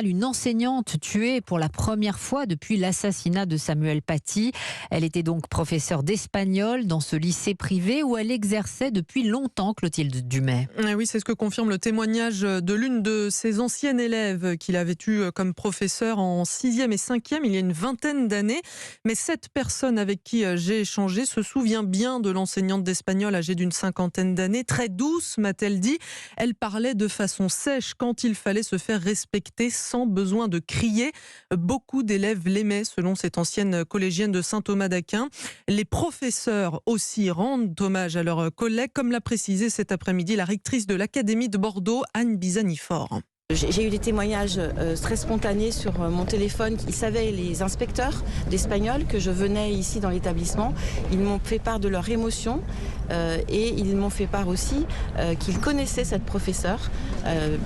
Une enseignante tuée pour la première fois depuis l'assassinat de Samuel Paty. Elle était donc professeure d'espagnol dans ce lycée privé où elle exerçait depuis longtemps, Clotilde Dumay. Oui, c'est ce que confirme le témoignage de l'une de ses anciennes élèves qu'il avait eue comme professeur en 6e et 5e il y a une vingtaine d'années. Mais cette personne avec qui j'ai échangé se souvient bien de l'enseignante d'espagnol âgée d'une cinquantaine d'années. Très douce, m'a-t-elle dit. Elle parlait de façon sèche quand il fallait se faire respecter sans besoin de crier. Beaucoup d'élèves l'aimaient, selon cette ancienne collégienne de Saint-Thomas d'Aquin. Les professeurs aussi rendent hommage à leurs collègues, comme l'a précisé cet après-midi la rectrice de l'Académie de Bordeaux, Anne Bizanifort. J'ai eu des témoignages très spontanés sur mon téléphone. Ils savaient, les inspecteurs d'espagnol, que je venais ici dans l'établissement. Ils m'ont fait part de leur émotion et ils m'ont fait part aussi qu'ils connaissaient cette professeure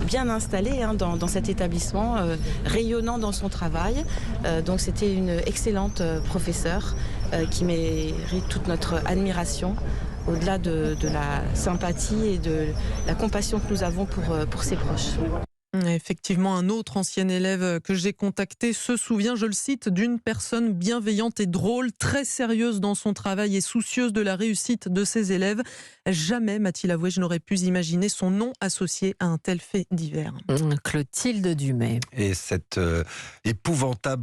bien installée dans cet établissement, rayonnant dans son travail. Donc c'était une excellente professeure qui mérite toute notre admiration, au-delà de la sympathie et de la compassion que nous avons pour ses proches. Effectivement, un autre ancien élève que j'ai contacté se souvient, je le cite, d'une personne bienveillante et drôle, très sérieuse dans son travail et soucieuse de la réussite de ses élèves. Jamais, m'a-t-il avoué, je n'aurais pu imaginer son nom associé à un tel fait divers. Clotilde Dumay. Et cette épouvantable